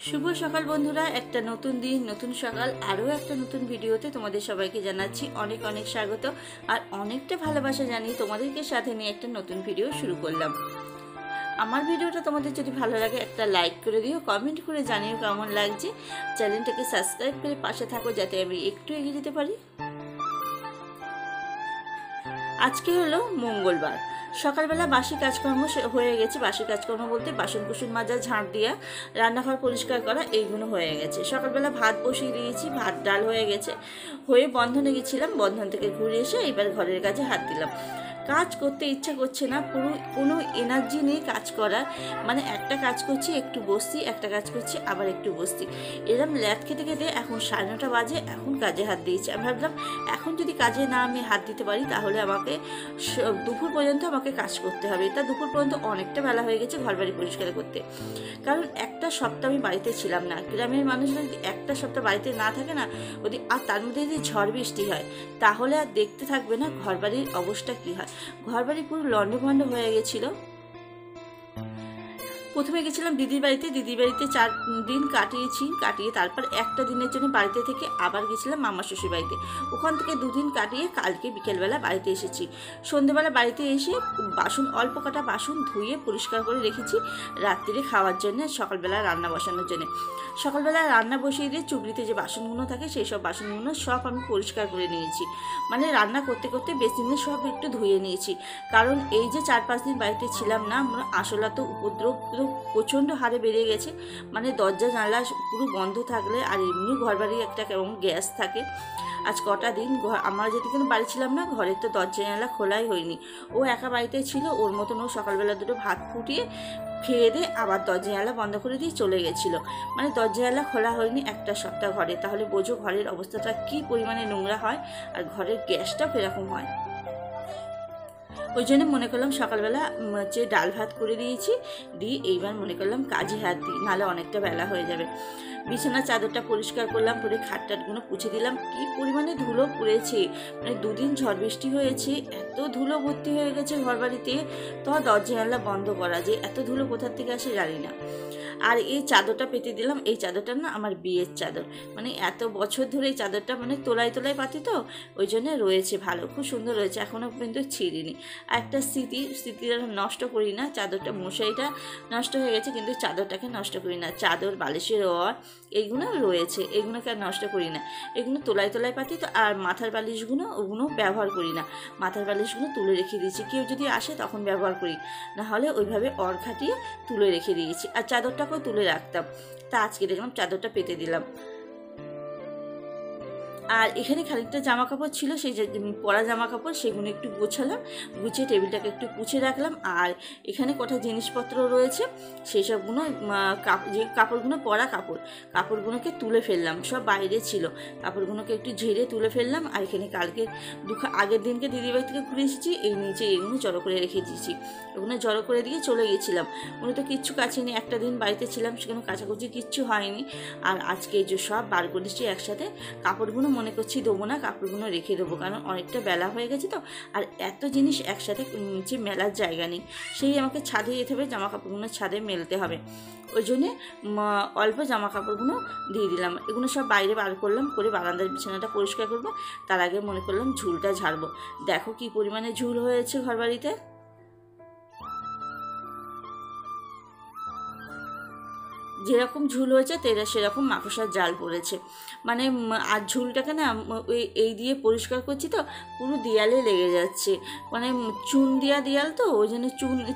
শুভ সকাল বন্ধুরা, একটা নতুন দিন, নতুন সকাল, আরও একটা নতুন ভিডিওতে তোমাদের সবাইকে জানাচ্ছি অনেক অনেক স্বাগত আর অনেকটা ভালোবাসা জানিয়ে তোমাদেরকে সাথে নিয়ে একটা নতুন ভিডিও শুরু করলাম। আমার ভিডিওটা তোমাদের যদি ভালো লাগে একটা লাইক করে দিও, কমেন্ট করে জানিও কেমন লাগছে। চ্যানেলটাকে সাবস্ক্রাইব করে পাশে থাকো যাতে আমি একটু এগিয়ে যেতে পারি। আজকে হলো মঙ্গলবার। সকালবেলা বাসি কাজকর্ম হয়ে গেছে। বাসি কাজকর্ম বলতে বাসন কুসন মাজা, ঝাঁট দেওয়া, রান্নাঘর পরিষ্কার করা, এইগুলো হয়ে গেছে। সকালবেলা ভাত বসিয়ে দিয়েছি, ভাত ডাল হয়ে গেছে। হয়ে বন্ধনে গেছিলাম, বন্ধন থেকে ঘুরে এসে এবার ঘরের কাজে হাত দিলাম। কাজ করতে ইচ্ছা করছে না, পুরো কোনো এনার্জি নেই কাজ করার। মানে একটা কাজ করছি একটু বসছি, একটা কাজ করছি আবার একটু বসছি, এরকম ল্যাট খেতে খেতে এখন 9:30 বাজে। এখন কাজে হাত দিয়েছি। আমি ভাবলাম এখন যদি কাজে না আমি হাত দিতে পারি তাহলে আমাকে দুপুর পর্যন্ত আমাকে কাজ করতে হবে। তা দুপুর পর্যন্ত অনেকটা বেলা হয়ে গেছে ঘর বাড়ি পরিষ্কার করতে। কারণ একটা সপ্তাহ আমি বাড়িতে ছিলাম না। গ্রামের মানুষরা যদি একটা সপ্তাহ বাড়িতে না থাকে না, যদি আর তার মধ্যে যদি ঝড় বৃষ্টি হয় তাহলে আর দেখতে থাকবে না ঘর বাড়ির অবস্থা কী হয়। ঘর বাড়ি পুরো লন্ডভন্ড হয়ে গেছিলো। প্রথমে গেছিলাম দিদির বাড়িতে। দিদির বাড়িতে 4 দিন কাটিয়ে তারপর একটা দিনের জন্য বাড়িতে থেকে আবার গেছিলাম মামা শ্বশুর বাড়িতে। ওখান থেকে 2 দিন কাটিয়ে কালকে বিকেলবেলা বাড়িতে এসেছি। সন্ধ্যেবেলা বাড়িতে এসে অল্প কটা বাসন ধুয়ে পরিষ্কার করে রেখেছি রাত্রিরে খাওয়ার জন্য, সকালবেলা রান্না বসানোর জন্য। সকালবেলা রান্না বসিয়ে দিয়ে চুবড়িতে যে বাসনগুলো থাকে সেই সব বাসনগুলো সব আমি পরিষ্কার করে নিয়েছি। মানে রান্না করতে করতে বেসিনে সব একটু ধুয়ে নিয়েছি। কারণ এই যে 4-5 দিন বাড়িতে ছিলাম না, আমরা আসলা তো উপদ্রব প্রচণ্ড হারে বেড়ে গেছে। মানে দরজা জানলা পুরো বন্ধ থাকলে, আর এমনি ঘর বাড়ি একটা কেমন গ্যাস থাকে। আজ কটা দিন আমরা যেদিকে বাড়ি ছিলাম না, ঘরের তো দরজা জানলা খোলাই হয়নি। ও একা বাড়িতে ছিল, ওর মতন ও সকালবেলা দুটো ভাত ফুটিয়ে খেয়ে দিয়ে আবার দরজা জানলা বন্ধ করে দিয়ে চলে গেছিলো। মানে দরজা জানলা খোলা হয়নি একটা সপ্তাহ ঘরে। তাহলে বোঝো ঘরের অবস্থাটা কী পরিমাণে নোংরা হয় আর ঘরের গ্যাসটাও কীরকম হয়। ওই জন্য মনে করলাম সকালবেলা হচ্ছে ডাল ভাত করে দিয়েছি, দিয়ে এইবার মনে করলাম কাজে হাত দিই, নাহলে অনেকটা বেলা হয়ে যাবে। বিছানার চাদরটা পরিষ্কার করলাম, করে খাটটাটগুলো পুছে দিলাম। কি পরিমাণে ধুলো পড়েছে, মানে 2 দিন ঝড় বৃষ্টি হয়েছে, এত ধুলো ভর্তি হয়ে গেছে ঘর বাড়িতে। তো দরজা জানলা বন্ধ করা, যে এত ধুলো কোথার থেকে আসে জানি না। আর এই চাদরটা পেতে দিলাম। এই চাদরটা না আমার বিয়ের চাদর। মানে এত বছর ধরে এই চাদরটা মানে তোলায় পাতি তো, ওই জন্য রয়েছে ভালো, খুব সুন্দর রয়েছে, এখনও পর্যন্ত ছিঁড়িনি। আর একটা স্মৃতিটা নষ্ট করি না। চাদরটা মশারিটা নষ্ট হয়ে গেছে কিন্তু চাদরটাকে নষ্ট করি না। চাদর, বালিশের ওয়ার এইগুলো রয়েছে, এগুলোকে আর নষ্ট করি না। এগুলো তোলায় পাতি তো। আর মাথার বালিশগুলো ওগুলো ব্যবহার করি না। মাথার বালিশগুলো তুলে রেখে দিয়েছি, কেউ যদি আসে তখন ব্যবহার করি, নাহলে ওইভাবে অর খাটিয়ে তুলে রেখে দিয়েছি। আর চাদরটাকেও তুলে রাখতাম। তা আজকে দেখলাম চাদরটা পেতে দিলাম। আর এখানে খানিকটা জামা কাপড় ছিল, সেই যে পরা জামা কাপড় সেগুলো একটু গোছালাম, গুছিয়ে টেবিলটাকে একটু পুছে রাখলাম। আর এখানে কটা জিনিসপত্র রয়েছে, সেই সবগুলো যে কাপড়গুলো পরা কাপড়গুলোকে তুলে ফেললাম। সব বাইরে ছিল, কাপড়গুলোকে একটু ঝেড়ে তুলে ফেললাম। আর এখানে কালকে আগের দিনকে দিদিবাড়ি থেকে ঘুরে এসেছি, এই নিচে এগুলো জড়ো করে রেখে দিয়েছি। ওগুলো জড়ো করে দিয়ে চলে গেছিলাম। মনে তো কিচ্ছু কাচিনি, একটা দিন বাড়িতে ছিলাম, সেখানে কাচাকুচি কিচ্ছু হয়নি। আর আজকে এই যে সব বার করেছি একসাথে। কাপড়গুলো মনে করছি দেবো না, কাপড়গুলো রেখে দেবো, কারণ অনেকটা বেলা হয়ে গেছে তো। আর এত জিনিস একসাথে নিচে মেলার জায়গা নেই, সেই আমাকে ছাদে যেতে হবে, জামা কাপড়গুলো ছাদে মেলতে হবে। ওই জন্যে অল্প জামা কাপড়গুলো দিয়ে দিলাম। এগুলো সব বাইরে বার করলাম, করে বারান্দার বিছানাটা পরিষ্কার করবো। তার আগে মনে করলাম ঝুলটা ঝাড়বো। দেখো কি পরিমাণে ঝুল হয়েছে ঘর বাড়িতে। যেরকম ঝুল হয়েছে সেরকম মাকড়সার জাল পড়েছে। মানে আর ঝুলটাকে না এই দিয়ে পরিষ্কার করছি তো পুরো দেয়ালে লেগে যাচ্ছে। মানে চুন দেয়াল তো, ওই জন্য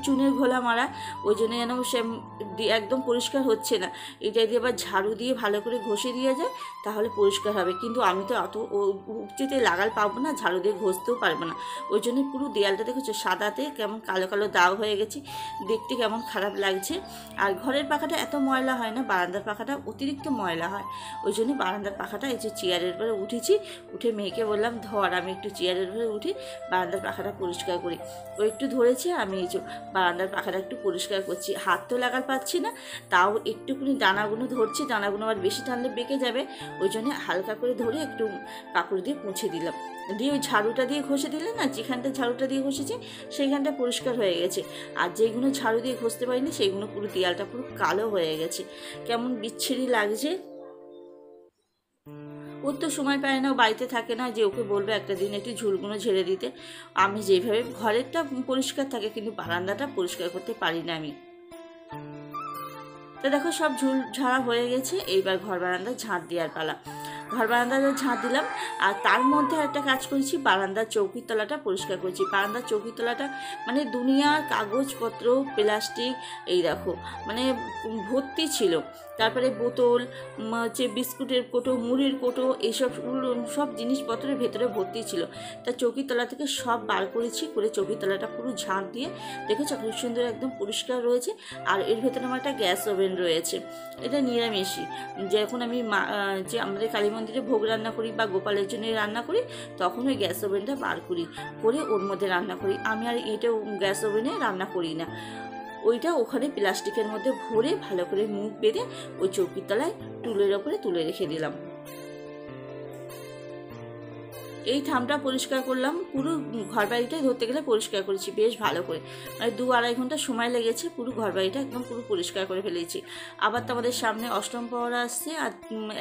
চুনের ঘোলা মারা, ওই জন্য যেন সে একদম পরিষ্কার হচ্ছে না। এটা দিয়ে আবার ঝাড়ু দিয়ে ভালো করে ঘষে দিয়ে যায়, তাহলে পরিষ্কার হবে। কিন্তু আমি তো অত উপচেতে লাগাল পাবো না, ঝাড়ু দিয়ে ঘষতেও পারবো না। ওই জন্য পুরো দেয়ালটা দেখেছো সাদাতে কেমন কালো কালো দাগ হয়ে গেছে, দেখতে কেমন খারাপ লাগছে। আর ঘরের পাখাটা এত ময়লা হয় না, বারান্দার পাখাটা অতিরিক্ত ময়লা হয়। ওই জন্য বারান্দার পাখাটা এই যে চেয়ারের উপরে উঠেছি, উঠে মেয়েকে বললাম ধর, আমি একটু চেয়ারের উপরে উঠি, বারান্দার পাখাটা পরিষ্কার করি। ও একটু ধরেছে, আমি এই যে বারান্দার পাখাটা একটু পরিষ্কার করছি। হাত তো লাগাল পাচ্ছি না, তাও একটুখানি দানাগুলো ধরছি, দানাগুলো আবার বেশি টানলে বেঁকে যাবে। ওই জন্য হালকা করে ধরে একটু কাপড় দিয়ে মুছে দিলাম। দিয়ে ওই ঝাড়ুটা দিয়ে ঘষে দিলে না, যেখানটা ঝাড়ুটা দিয়ে ঘষেছি সেইখানটা পরিষ্কার হয়ে গেছে। আর যেইগুলো ঝাড়ু দিয়ে ঘষতে পারিনি সেইগুলো পুরো দেয়ালটা পুরো কালো হয়ে গেছে। গেছে, কেমন বিচ্ছিরি লাগছে। ওর তো সময় পায় না, ও বাড়িতে থাকে না যে ওকে বলবে একটা দিন একটু ঝুলগুলো ঝেড়ে দিতে। আমি যেভাবে ঘরেরটা পরিষ্কার থাকে কিন্তু বারান্দাটা পরিষ্কার করতে পারি না আমি। তো দেখো সব ঝুল ঝাড়া হয়ে গেছে, এইবার ঘর বারান্দা ঝাঁট দেওয়ার পালা। ঘর বারান্দাটা ঝাঁট দিলাম, আর তার মধ্যে একটা কাজ করেছি, বারান্দার চৌকির তলাটা পরিষ্কার করেছি। বারান্দার চৌকির তলাটা মানে দুনিয়ার কাগজপত্র, প্লাস্টিক, এই দেখো মানে ভর্তি ছিল। তারপরে বোতল, হচ্ছে বিস্কুটের কোটো, মুড়ির কোটো, এইসব সব জিনিসপত্রের ভেতরে ভর্তি ছিল। তা চৌকির তলা থেকে সব বার করেছি, করে চৌকির তলাটা পুরো ঝাঁট দিয়ে দেখেছো খুব সুন্দর একদম পরিষ্কার রয়েছে। আর এর ভেতরে আমার একটা গ্যাস ওভেন রয়েছে, এটা নিরামিষই। যখন আমি যে আমাদের কালী মন্দিরে ভোগ রান্না করি বা গোপালের জন্য রান্না করি, তখন ওই গ্যাস ওভেনটা বার করি, করে ওর মধ্যে রান্না করি। আমি আর এটা গ্যাস ওভেনে রান্না করি না, ওইটা ওখানে প্লাস্টিকের মধ্যে ভরে ভালো করে মুখ বেঁধে ওই চৌকির তলায় টুলের ওপরে তুলে রেখে দিলাম। এই থামটা পরিষ্কার করলাম, পুরো ঘর বাড়িটাই ধরতে গেলে পরিষ্কার করেছি বেশ ভালো করে, মানে 2-2.5 ঘন্টা সময় লেগেছে পুরো ঘর বাড়িটা একদম পুরো পরিষ্কার করে ফেলেছি। আবার তো আমাদের সামনে অষ্টম প্রহর আসছে আর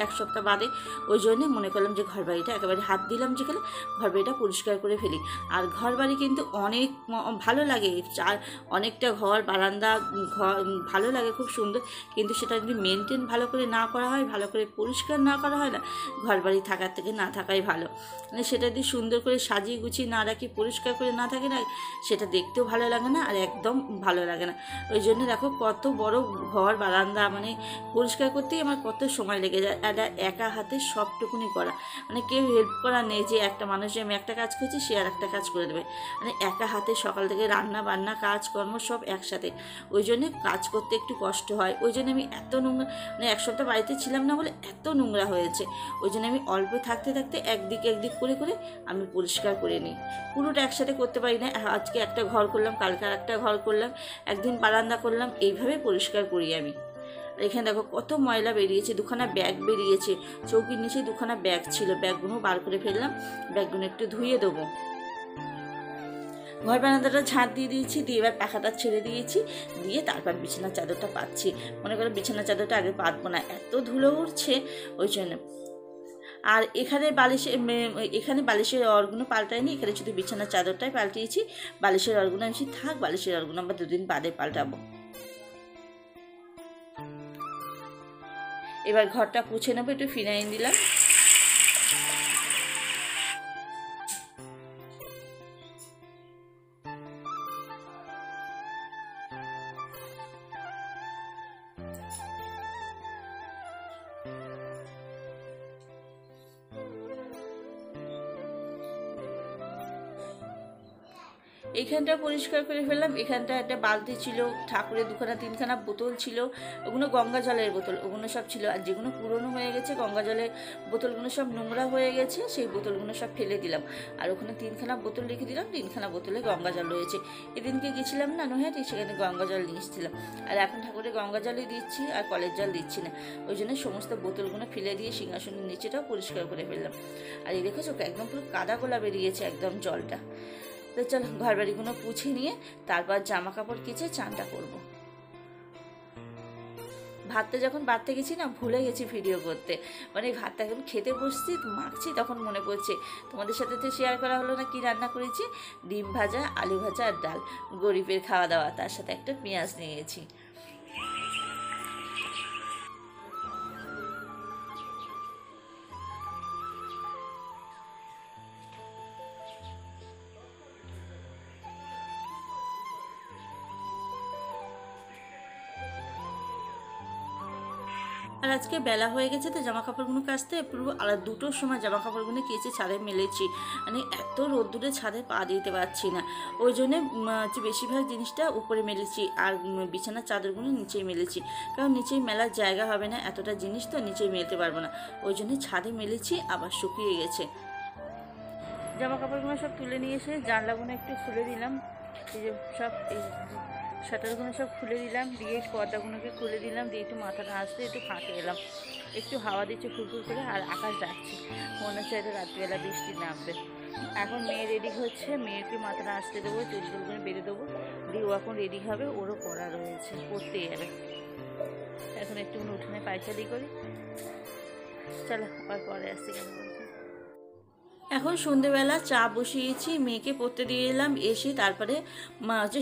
1 সপ্তাহ বাদে, ওই জন্যে মনে করলাম যে ঘর বাড়িটা একেবারে হাত দিলাম যেখানে ঘর বাড়িটা পরিষ্কার করে ফেলি। আর ঘর বাড়ি কিন্তু অনেক ভালো লাগে, আর অনেকটা ঘর বারান্দা ঘর ভালো লাগে, খুব সুন্দর। কিন্তু সেটা যদি মেনটেন ভালো করে না করা হয়, ভালো করে পরিষ্কার না করা হয় না, ঘর বাড়ি থাকার থেকে না থাকাই ভালো। মানে সেটা যদি সুন্দর করে সাজিয়ে গুছিয়ে না রাখি, পরিষ্কার করে না থাকে না, সেটা দেখতেও ভালো লাগে না আর একদম ভালো লাগে না। ওই জন্য দেখো কত বড় ঘর বারান্দা, মানে পরিষ্কার করতেই আমার কত সময় লেগে যায়। এটা একা হাতে সবটুকুনি করা, মানে কেউ হেল্প করা নেই যে একটা মানুষ যে আমি একটা কাজ করছি সে আর একটা কাজ করে দেবে, মানে একা হাতে সকাল থেকে রান্না বান্না কাজকর্ম সব একসাথে, ওই জন্যে কাজ করতে একটু কষ্ট হয়। ওই জন্য আমি এত নোংরা, মানে 1 সপ্তাহ বাড়িতে ছিলাম না বলে এত নোংরা হয়েছে। ওই জন্য আমি অল্প থাকতে থাকতে একদিক করে করে আমি পরিষ্কার করে নিই, পুরোটা একসাথে করতে পারি না। আজকে একটা ঘর করলাম, কালকে আর একটা ঘর করলাম, একদিন বারান্দা করলাম, এইভাবে পরিষ্কার করি আমি। আর এখানে দেখো কত ময়লা বেরিয়েছে, 2খানা ব্যাগ বেরিয়েছে, চৌকির নিচে 2খানা ব্যাগ ছিল, ব্যাগগুলো বার করে ফেললাম, ব্যাগগুলো একটু ধুয়ে দেবো। ঘর বারান্দাটা ঝাঁট দিয়ে দিয়েছি, দিয়ে এবার পাখাটা ছেড়ে দিয়েছি, দিয়ে তারপর বিছানার চাদরটা পাচ্ছি। মনে করো বিছানার চাদরটা আগে পাতবো না, এত ধুলো উঠছে ওই জন্য। আর এখানে বালিশের অরগুলো পাল্টাইনি, এখানে শুধু বিছানার চাদরটাই পাল্টিয়েছি। বালিশের অরগুলো আমি থাক, বালিশের অরগুলো আমরা 2 দিন বাদে পাল্টাবো। এবার ঘরটা পুছে নেবো, একটু ফিনাইল দিলাম। এইখানটা পরিষ্কার করে ফেললাম। এখানটা একটা বালতি ছিল, ঠাকুরের 2-3খানা বোতল ছিল, ওগুলো গঙ্গা জলের বোতল, ওগুলো সব ছিল। আর যেগুলো পুরনো হয়ে গেছে গঙ্গা জলের বোতলগুলো সব নোংরা হয়ে গেছে, সেই বোতলগুলো সব ফেলে দিলাম। আর ওখানে 3খানা বোতল রেখে দিলাম, 3খানা বোতলে গঙ্গা জল রয়েছে। এদিনকে গেছিলাম না নৈহাটি, সেখানে গঙ্গা জল নিয়ে এসেছিলাম। আর এখন ঠাকুরের গঙ্গা জলই দিচ্ছি, আর কলের জল দিচ্ছি না। ওই জন্য সমস্ত বোতলগুলো ফেলে দিয়ে সিংহাসনের নিচেটাও পরিষ্কার করে ফেললাম। আর এই দেখেছো একদম পুরো কাদা গোলা বেরিয়েছে একদম জলটা। তো চল ঘর বাড়িগুলো পুছে নিয়ে তারপর জামা কাপড় কেচে চানটা করবো। ভাতটা যখন বাড়তে গেছি না, ভুলে গেছি ভিডিও করতে, মানে ভাতটা এখন খেতে বসছি মাখছি, তখন মনে পড়ছে তোমাদের সাথে তো শেয়ার করা হলো না কি রান্না করেছি। ডিম ভাজা, আলু ভাজা আর ডাল, গরিবের খাওয়া দাওয়া, তার সাথে একটা পেঁয়াজ নিয়েছি। আর আজকে বেলা হয়ে গেছে তো জামা কাপড়গুলো কাচতে, পুরো 2টোর সময় জামা কাপড়গুলো কেচে ছাদে মেলেছি। মানে এত রোদ্দুরে ছাদে পা দিতে পারছি না, ওই জন্যে বেশিরভাগ জিনিসটা উপরে মেলেছি, আর বিছানার চাদরগুলো নিচেই মেলেছি, কারণ নিচেই মেলার জায়গা হবে না, এতটা জিনিস তো নিচেই মেলতে পারবো না, ওই জন্য ছাদে মেলেছি। আবার শুকিয়ে গেছে জামা কাপড়গুলো, সব তুলে নিয়ে এসে জানলাগুলো একটু খুলে দিলাম, এই যে সব এই শাটারগুলো সব খুলে দিলাম, দিয়ে পর্দাগুলোকে খুলে দিলাম, দিয়ে একটু মাথাটা আসতে একটু ফাঁকে এলাম, একটু হাওয়া দিচ্ছে ফুরফুর করে, আর আকাশ ডাকছে, মনে হচ্ছে এটা রাত্রিবেলা বৃষ্টি নামবে। এখন মেয়ে রেডি হচ্ছে, মেয়েকে মাথাটা আসতে দেবো, চুলগুলো বেঁধে দেবো, দিয়ে ও এখন রেডি হবে, ওরও পড়া রয়েছে, পড়তে যাবে। এখন একটু উঠোনে পায়চারি করি। চলো আবার পরে আসছি কেন বলতে। এখন সন্ধেবেলা চা বসিয়েছি, মেয়েকে পড়তে দিয়ে এলাম, এসে তারপরে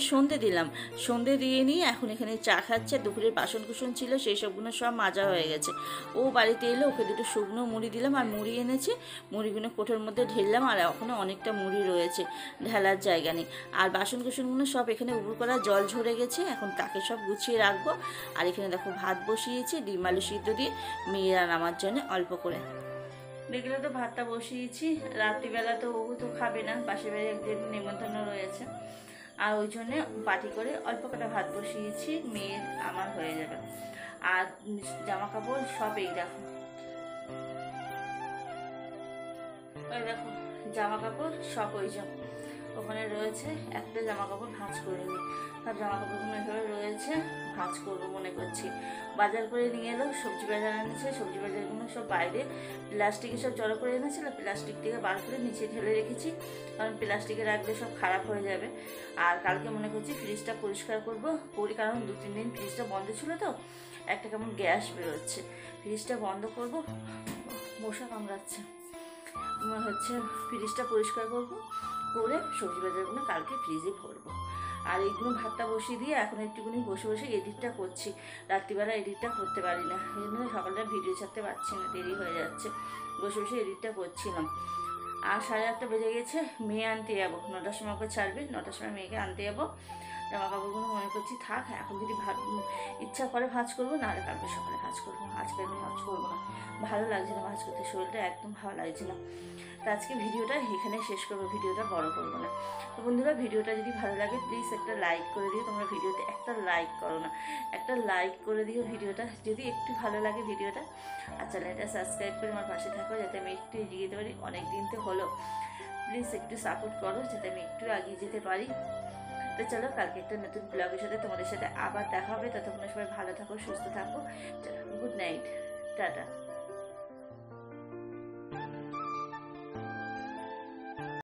সন্ধে দিলাম। সন্ধে দিয়ে নিয়ে এখন এখানে চা খাচ্ছে। দুপুরের বাসন কুসন ছিল সেই সবগুলো সব মাজা হয়ে গেছে। ও বাড়িতে এলো, ওকে দুটো শুকনো মুড়ি দিলাম আর মুড়ি এনেছে, মুড়িগুলো কোটোর মধ্যে ঢেললাম। আর এখনও অনেকটা মুড়ি রয়েছে, ঢেলার জায়গা নেই। আর বাসন কুসনগুলো সব এখানে উবুর করা জল ঝরে গেছে, এখন তাকে সব গুছিয়ে রাখবো। আর এখানে দেখো ভাত বসিয়েছি, ডিম আলু সিদ্ধ দিয়ে মেয়েরা নামার জন্য অল্প করে। দেখলে তো ভাতটা বসিয়েছি, রাত্রিবেলা তো ও তো খাবে না, পাশের বাড়ি একদিন নেমন্তন্ন রয়েছে। আর ওই জন্যে বাটি করে অল্প কটা ভাত বসিয়েছি, মেয়ের আমার হয়ে যাবে। আর জামা কাপড় সব এই দেখো, ওই দেখো জামা কাপড় সব ওই জন্য ওখানে রয়েছে। একটা জামা কাপড় ভাঁজ করিনি, সব জামা কাপড়গুলো এভাবে রয়েছে, ভাঁজ করবো মনে করছি। বাজার করে নিয়ে এলো, সবজি বাজার এনেছে, সবজি বাজারগুলো সব বাইরে প্লাস্টিকে সব জড়ো করে এনেছিল, প্লাস্টিক থেকে বার করে নিচে ঢেলে রেখেছি, কারণ প্লাস্টিকে রাখলে সব খারাপ হয়ে যাবে। আর কালকে মনে করছি ফ্রিজটা পরিষ্কার করবো, কারণ 2-3 দিন ফ্রিজটা বন্ধ ছিল তো, একটা কেমন গ্যাস বেরোচ্ছে। ফ্রিজটা বন্ধ করব, মশা কামড়াচ্ছে, হচ্ছে ফ্রিজটা পরিষ্কার করব, করে সবজি বাজারগুলো কালকে ফ্রিজে ভরবো। আর এইগুলো ভাতটা বসিয়ে দিয়ে এখন একটুখানি বসে বসে এডিটটা করছি। রাত্রিবেলা এডিটটা করতে পারি না, এই জন্য সকালটা ভিডিও ছাড়তে পারছি না, দেরি হয়ে যাচ্ছে, বসে বসে এডিটটা করছিলাম। আর 8:30 বেজে গেছে, মেয়ে আনতে যাবো, 9টার সময় ওকে ছাড়বে, 9টার সময় মেয়েকে আনতে যাবো। জামা কাপড়গুলো মনে করছি থাক, এখন যদি ইচ্ছা করে ভাঁজ করবো, নাহলে কালকে সকালে ভাঁজ করবো, আজকে আমি ভাঁজ করবো না, ভালো লাগছে না ভাঁজ করতে, শরীরটা একদম ভালো লাগছে না। তো আজকে ভিডিওটা এখানে শেষ করবো, ভিডিওটা বড় করবো না। তো বন্ধুরা, ভিডিওটা যদি ভালো লাগে প্লিজ একটা লাইক করে দিও। তোমরা ভিডিওতে একটা লাইক করো না, একটা লাইক করে দিও ভিডিওটা যদি একটু ভালো লাগে ভিডিওটা। আর চ্যানেলটা সাবস্ক্রাইব করে আমার পাশে থাকো, যাতে আমি একটু এগিয়ে যেতে পারি। অনেক দিন তো হলো, প্লিজ একটু সাপোর্ট করো যাতে আমি একটু এগিয়ে যেতে পারি। তো চলো, কালকে একটা নতুন ব্লগের সাথে তোমাদের সাথে আবার দেখা হবে। ততক্ষণ সবাই ভালো থাকো, সুস্থ থাকো। Good night, tata.